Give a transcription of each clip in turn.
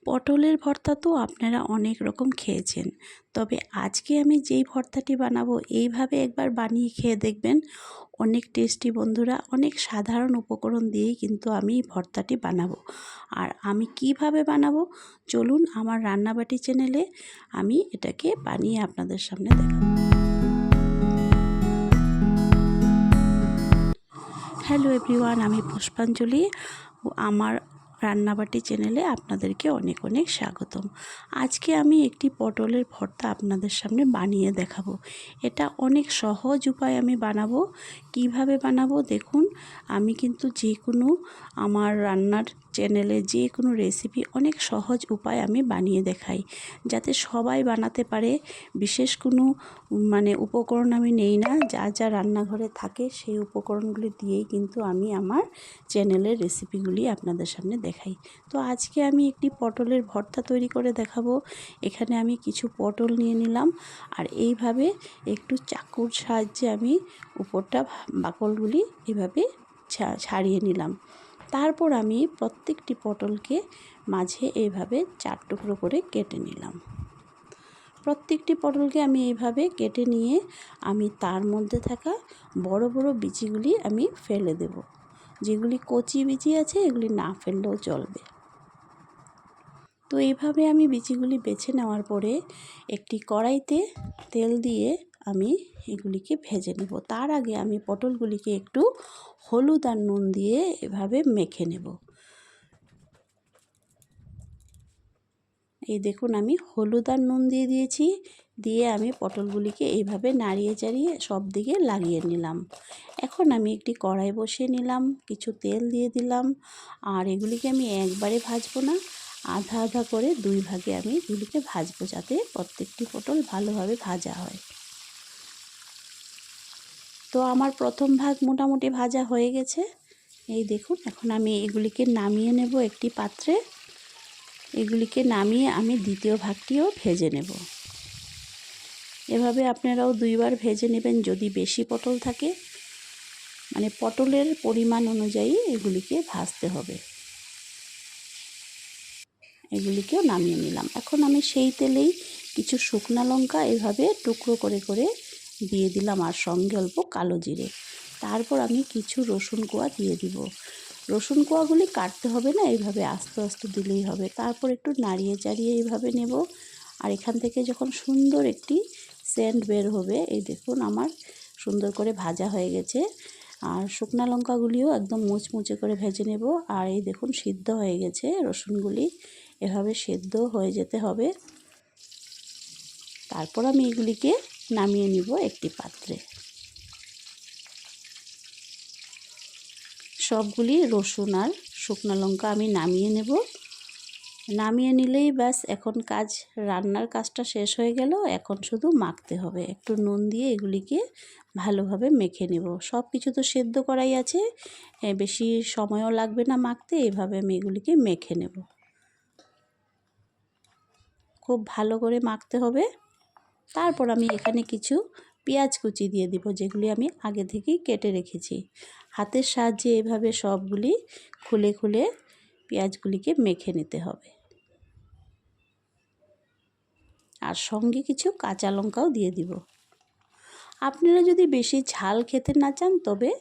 পটলের ভর্তা তো আপনারা অনেক রকম খেয়েছেন, তবে আজকে আমি যেই ভর্তাটি বানাবো এইভাবে একবার বানিয়ে খেয়ে দেখবেন। অনেক টেস্টি বন্ধুরা, অনেক সাধারণ উপকরণ দিয়েই কিন্তু আমি এই ভর্তাটি বানাবো। আর আমি কিভাবে বানাবো চলুন আমার রান্নাবাটি চ্যানেলে আমি এটাকে বানিয়ে আপনাদের সামনে দেখাবো। হ্যালো এভরিওয়ান, আমি পুষ্পাঞ্জলি ও আমার রান্নাবাটি চ্যানেলে আপনাদেরকে অনেক অনেক স্বাগতম। আজকে আমি একটি পটলের ভর্তা আপনাদের সামনে বানিয়ে দেখাবো। এটা অনেক সহজ উপায় আমি বানাবো। কিভাবে বানাবো দেখুন। আমি কিন্তু যে কোনো আমার রান্নার চ্যানেলে যে কোনো রেসিপি অনেক সহজ উপায় আমি বানিয়ে দেখাই, যাতে সবাই বানাতে পারে। বিশেষ কোনো উপকরণ আমি নেই না, যা যা রান্নাঘরে থাকে সেই উপকরণগুলি দিয়েই কিন্তু আমি আমার চ্যানেলের রেসিপিগুলি আপনাদের সামনে দেখাই। তো আজকে আমি একটি পটলের ভর্তা তৈরি করে দেখাবো। এখানে আমি কিছু পটল নিয়ে নিলাম, আর এইভাবে একটু চাকুর সাহায্যে আমি উপরটা বাকলগুলি এভাবে ছাড়িয়ে নিলাম। তারপর আমি প্রত্যেকটি পটলকে মাঝে এইভাবে 4 টুকরো করে কেটে নিলাম। প্রত্যেকটি পটলকে আমি এইভাবে কেটে নিয়ে আমি তার মধ্যে থাকা বড় বড় বিচিগুলি আমি ফেলে দেব। যেগুলি কচি বিচি আছে এগুলি না ফেললেও চলবে। তো এইভাবে আমি বিচিগুলি বেছে নেওয়ার পরে একটি কড়াইতে তেল দিয়ে আমি এগুলিকে ভেজে নেব। তার আগে আমি পটলগুলিকে একটু হলুদ আর নুন দিয়ে এভাবে মেখে নেব। এই দেখুন, আমি হলুদ আর নুন দিয়ে দিয়েছি। দিয়ে আমি পটলগুলিকে এইভাবে নাড়িয়ে চাড়িয়ে সব দিকে লাগিয়ে নিলাম। এখন আমি একটি কড়াই বসিয়ে নিলাম, কিছু তেল দিয়ে দিলাম। আর এগুলিকে আমি একবারে ভাজবো না, আধা আধা করে 2 ভাগে আমি এগুলিকে ভাজবো, যাতে প্রত্যেকটি পটল ভালোভাবে ভাজা হয়। তো আমার প্রথম ভাগ মোটামুটি ভাজা হয়ে গেছে। এই দেখুন, এখন আমি এগুলিকে নামিয়ে নেব একটি পাত্রে। এগুলিকে নামিয়ে আমি দ্বিতীয় ভাগটিও ভেজে নেব। এভাবে আপনারাও 2 বার ভেজে নেবেন যদি বেশি পটল থাকে, পটলের পরিমাণ অনুযায়ী এগুলিকে ভাজতে হবে। এগুলিকেও নামিয়ে নিলাম। এখন আমি সেই তেলেই কিছু শুকনো লঙ্কা এভাবে টুকরো করে করে দিয়ে দিলাম, আর সঙ্গে অল্প কালো জিরে। তারপর আমি কিছু রসুন কোয়া দিয়ে দিব। রসুন কোয়াগুলি কাটতে হবে না, এইভাবে আস্তে আস্তে দিলেই হবে। তারপর একটু নাড়িয়ে চাড়িয়ে এইভাবে নেব। আর এখান থেকে যখন সুন্দর একটি সেন্ট বের হবে, এই দেখুন আমার সুন্দর করে ভাজা হয়ে গেছে। আর শুকনো লঙ্কাগুলিও একদম মুচমুচে করে ভেজে নেব। আর এই দেখুন সিদ্ধ হয়ে গেছে রসুনগুলি, এভাবে সেদ্ধ হয়ে যেতে হবে। তারপর আমি এগুলিকে নামিয়ে নিব একটি পাত্রে। সবগুলি রসুন আর শুকনো লঙ্কা আমি নামিয়ে নেব। নামিয়ে নিলেই ব্যাস, এখন রান্নার কাজটা শেষ হয়ে গেল। এখন শুধু মাখতে হবে। একটু নুন দিয়ে এগুলিকে ভালোভাবে মেখে নেব। সব কিছু তো সেদ্ধ করাই আছে, বেশি সময়ও লাগবে না মাখতে। এইভাবে আমি এগুলিকে মেখে নেব। খুব ভালো করে মাখতে হবে। তারপর আমি এখানে কিছু পেঁয়াজ কুচি দিয়ে দিব, যেগুলি আমি আগে থেকেই কেটে রেখেছি। হাতের সাহায্যে এভাবে সবগুলি খুলে খুলে পেঁয়াজগুলিকে মেখে নিতে হবে। আর সঙ্গে কিছু কাঁচা লঙ্কাও দিয়ে দিব। আপনারা যদি বেশি ঝাল খেতে না চান তবে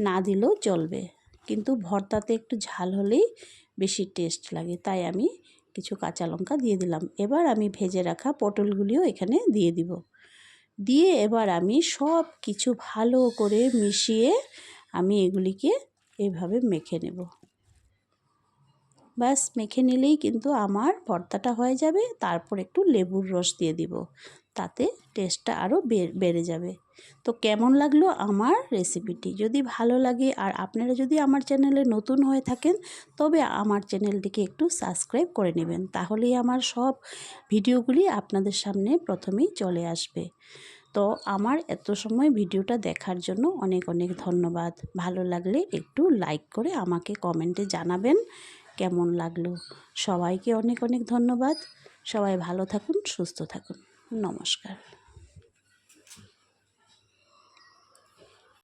না দিলেও চলবে, কিন্তু ভর্তাতে একটু ঝাল হলেই বেশি টেস্ট লাগে, তাই আমি কিছু কাঁচা লঙ্কা দিয়ে দিলাম। এবার আমি ভেজে রাখা পটলগুলিও এখানে দিয়ে দিব। দিয়ে এবার আমি সব কিছু ভালো করে মিশিয়ে আমি এগুলিকে এইভাবে মেখে নেব। ব্যাস, মেখে নিলেই কিন্তু আমার ভর্তাটা হয়ে যাবে। তারপর একটু লেবুর রস দিয়ে দিব, তাতে টেস্টটা আরও বেড়ে যাবে। তো কেমন লাগলো আমার রেসিপিটি? যদি ভালো লাগে আর আপনারা যদি আমার চ্যানেলে নতুন হয়ে থাকেন, তবে আমার চ্যানেলটিকে একটু সাবস্ক্রাইব করে নেবেন, তাহলেই আমার সব ভিডিওগুলি আপনাদের সামনে প্রথমেই চলে আসবে। তো আমার এত সময় ভিডিওটা দেখার জন্য অনেক অনেক ধন্যবাদ। ভালো লাগলে একটু লাইক করে আমাকে কমেন্টে জানাবেন কেমন লাগলো। সবাইকে অনেক অনেক ধন্যবাদ। সবাই ভালো থাকুন, সুস্থ থাকুন। নমস্কার।